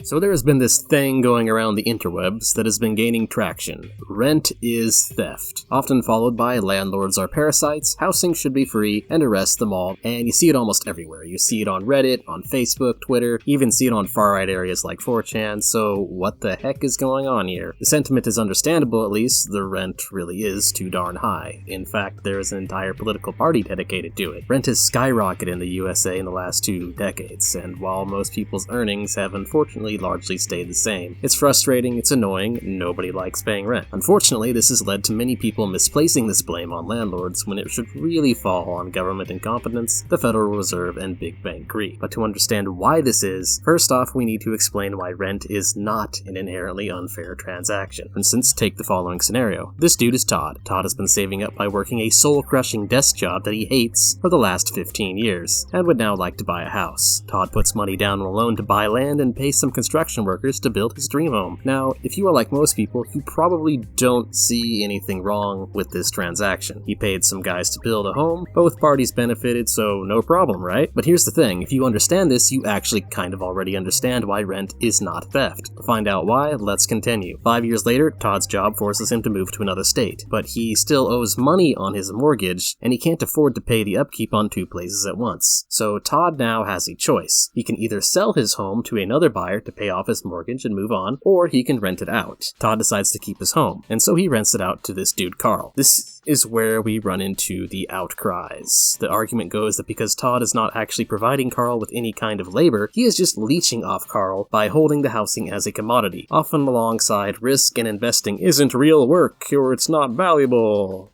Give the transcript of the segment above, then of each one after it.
So there has been this thing going around the interwebs that has been gaining traction. Rent is theft. Often followed by landlords are parasites, housing should be free, and arrest them all. And you see it almost everywhere. You see it on Reddit, on Facebook, Twitter, even see it on far-right areas like 4chan, so what the heck is going on here? The sentiment is understandable, at least. The rent really is too darn high. In fact, there is an entire political party dedicated to it. Rent has skyrocketed in the USA in the last 2 decades, and while most people's earnings have unfortunately largely stayed the same, it's frustrating, it's annoying, nobody likes paying rent. Unfortunately, this has led to many people misplacing this blame on landlords when it should really fall on government incompetence, the Federal Reserve, and big bank greed. But to understand why this is, first off we need to explain why rent is not an inherently unfair transaction. For instance, take the following scenario. This dude is Todd. Todd has been saving up by working a soul-crushing desk job that he hates for the last 15 years, and would now like to buy a house. Todd puts money down on a loan to buy land and pays some construction workers to build his dream home. Now, if you are like most people, you probably don't see anything wrong with this transaction. He paid some guys to build a home, both parties benefited, so no problem, right? But here's the thing, if you understand this, you actually kind of already understand why rent is not theft. To find out why, let's continue. 5 years later, Todd's job forces him to move to another state, but he still owes money on his mortgage, and he can't afford to pay the upkeep on 2 places at once. So Todd now has a choice. He can either sell his home to another buyer to pay off his mortgage and move on, or he can rent it out. Todd decides to keep his home, and so he rents it out to this dude Carl. This is where we run into the outcries. The argument goes that because Todd is not actually providing Carl with any kind of labor, he is just leeching off Carl by holding the housing as a commodity, often alongside risk and investing isn't real work or it's not valuable.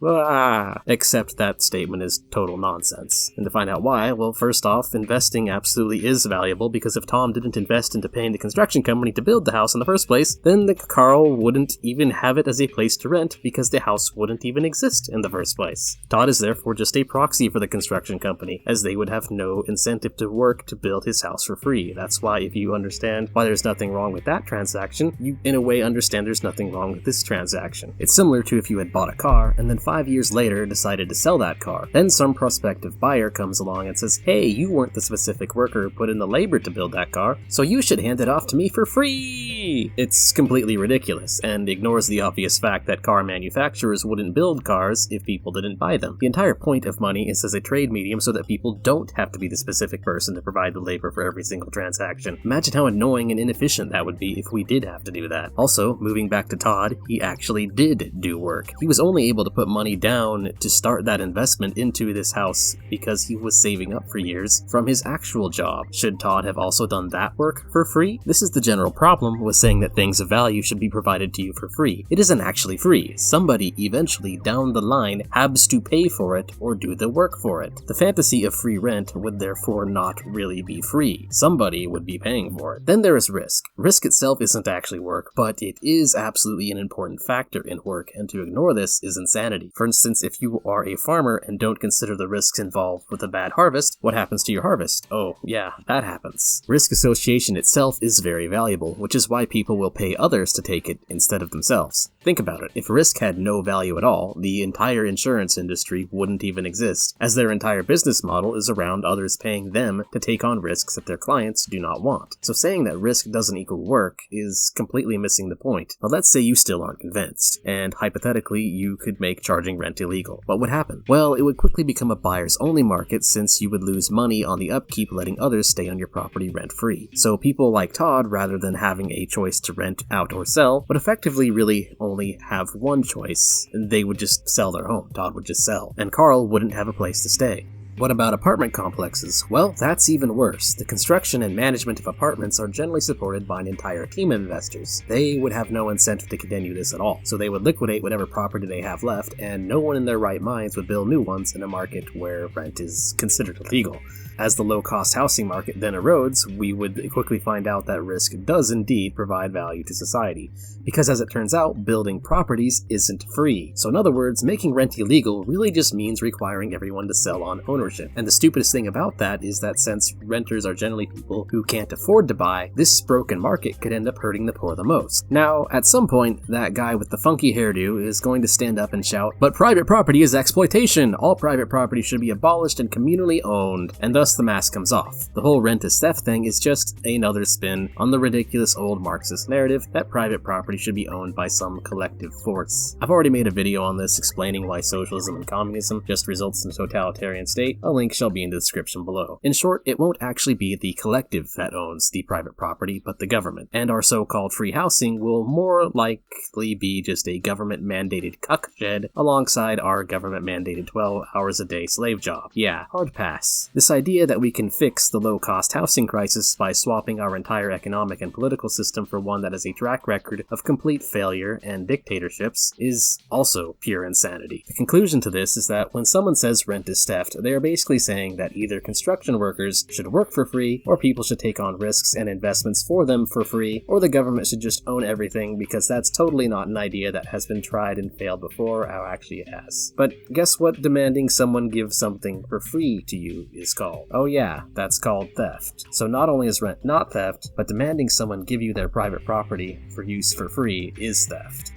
Except that statement is total nonsense. And to find out why, well, first off, investing absolutely is valuable because if Tom didn't invest into paying the construction company to build the house in the first place, then Carl wouldn't even have it as a place to rent because the house wouldn't even exist in the first place. Todd is therefore just a proxy for the construction company, as they would have no incentive to work to build his house for free. That's why if you understand why there's nothing wrong with that transaction, you in a way understand there's nothing wrong with this transaction. It's similar to if you had bought a car and then 5 years later decided to sell that car. Then some prospective buyer comes along and says, hey, you weren't the specific worker who put in the labor to build that car, so you should hand it off to me for free! It's completely ridiculous, and ignores the obvious fact that car manufacturers wouldn't build cars if people didn't buy them. The entire point of money is as a trade medium so that people don't have to be the specific person to provide the labor for every single transaction. Imagine how annoying and inefficient that would be if we did have to do that. Also, moving back to Todd, he actually did do work. He was only able to put money down to start that investment into this house because he was saving up for years from his actual job. Should Todd have also done that work for free? This is the general problem with saying that things of value should be provided to you for free. It isn't actually free. Somebody eventually down the line has to pay for it or do the work for it. The fantasy of free rent would therefore not really be free. Somebody would be paying for it. Then there is risk. Risk itself isn't actually work, but it is absolutely an important factor in work, and to ignore this is insanity. For instance, if you are a farmer and don't consider the risks involved with a bad harvest, what happens to your harvest? Oh, yeah, that happens. Risk association itself is very valuable, which is why people will pay others to take it instead of themselves. Think about it. If risk had no value at all, the entire insurance industry wouldn't even exist, as their entire business model is around others paying them to take on risks that their clients do not want. So saying that risk doesn't equal work is completely missing the point. But let's say you still aren't convinced, and hypothetically you could make charging rent illegal. What would happen? Well, it would quickly become a buyer's only market since you would lose money on the upkeep letting others stay on your property rent-free. So people like Todd, rather than having a choice to rent out or sell, would effectively really only have one choice. They would just sell their home. Todd would just sell, and Carl wouldn't have a place to stay. What about apartment complexes? Well, that's even worse. The construction and management of apartments are generally supported by an entire team of investors. They would have no incentive to continue this at all, so they would liquidate whatever property they have left, and no one in their right minds would build new ones in a market where rent is considered illegal. As the low-cost housing market then erodes, we would quickly find out that risk does indeed provide value to society, because as it turns out, building properties isn't free. So in other words, making rent illegal really just means requiring everyone to sell on ownership. dictatorship. And the stupidest thing about that is that since renters are generally people who can't afford to buy, this broken market could end up hurting the poor the most. Now, at some point, that guy with the funky hairdo is going to stand up and shout, "But private property is exploitation! All private property should be abolished and communally owned," and thus the mask comes off. The whole rent is theft thing is just another spin on the ridiculous old Marxist narrative that private property should be owned by some collective force. I've already made a video on this explaining why socialism and communism just results in a totalitarian state. A link shall be in the description below. In short, it won't actually be the collective that owns the private property, but the government, and our so-called free housing will more likely be just a government-mandated cuck shed alongside our government-mandated 12 hours a day slave job. Yeah, hard pass. This idea that we can fix the low-cost housing crisis by swapping our entire economic and political system for one that has a track record of complete failure and dictatorships is also pure insanity. The conclusion to this is that when someone says rent is theft, they are basically saying that either construction workers should work for free, or people should take on risks and investments for them for free, or the government should just own everything, because that's totally not an idea that has been tried and failed before. How actually it has. But guess what demanding someone give something for free to you is called? Oh yeah, that's called theft. So not only is rent not theft, but demanding someone give you their private property for use for free is theft.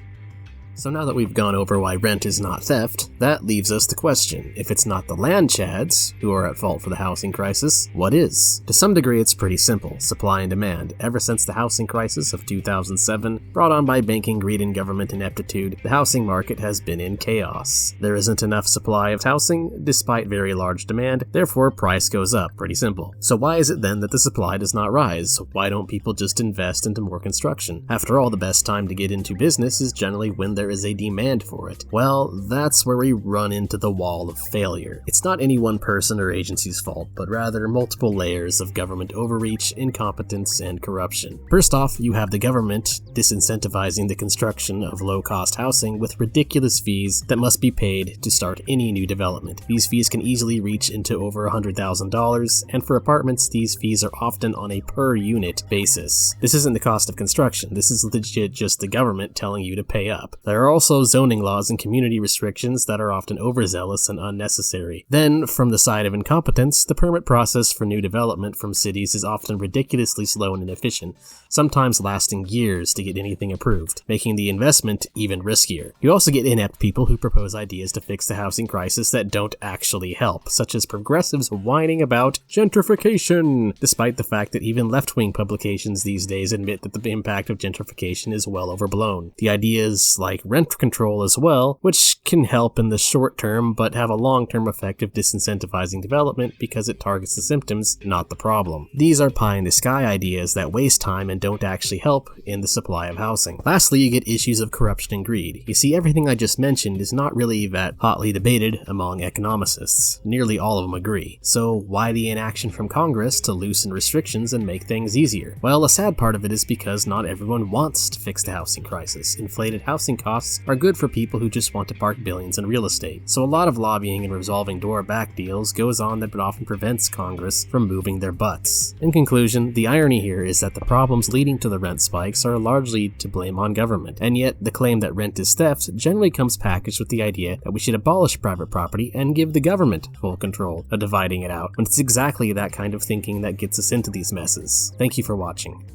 So now that we've gone over why rent is not theft, that leaves us the question, if it's not the land chads who are at fault for the housing crisis, what is? To some degree it's pretty simple, supply and demand. Ever since the housing crisis of 2007, brought on by banking greed and government ineptitude, the housing market has been in chaos. There isn't enough supply of housing, despite very large demand, therefore price goes up, pretty simple. So why is it then that the supply does not rise? Why don't people just invest into more construction? After all, the best time to get into business is generally when there is a demand for it. Well, that's where we run into the wall of failure. It's not any one person or agency's fault, but rather multiple layers of government overreach, incompetence, and corruption. First off, you have the government disincentivizing the construction of low-cost housing with ridiculous fees that must be paid to start any new development. These fees can easily reach into over $100,000, and for apartments, these fees are often on a per-unit basis. This isn't the cost of construction, this is legit just the government telling you to pay up. There are also zoning laws and community restrictions that are often overzealous and unnecessary. Then, from the side of incompetence, the permit process for new development from cities is often ridiculously slow and inefficient, sometimes lasting years to get anything approved, making the investment even riskier. You also get inept people who propose ideas to fix the housing crisis that don't actually help, such as progressives whining about gentrification, despite the fact that even left-wing publications these days admit that the impact of gentrification is well overblown. The ideas like rent control as well, which can help in the short term but have a long-term effect of disincentivizing development because it targets the symptoms, not the problem. These are pie-in-the-sky ideas that waste time and don't actually help in the supply of housing. Lastly, you get issues of corruption and greed. You see, everything I just mentioned is not really that hotly debated among economicists. Nearly all of them agree. So why the inaction from Congress to loosen restrictions and make things easier? Well, a sad part of it is because not everyone wants to fix the housing crisis. Inflated housing costs are good for people who just want to park billions in real estate. So a lot of lobbying and resolving door-back deals goes on that often prevents Congress from moving their butts. In conclusion, the irony here is that the problems leading to the rent spikes are largely to blame on government, and yet the claim that rent is theft generally comes packaged with the idea that we should abolish private property and give the government full control of dividing it out, when it's exactly that kind of thinking that gets us into these messes. Thank you for watching.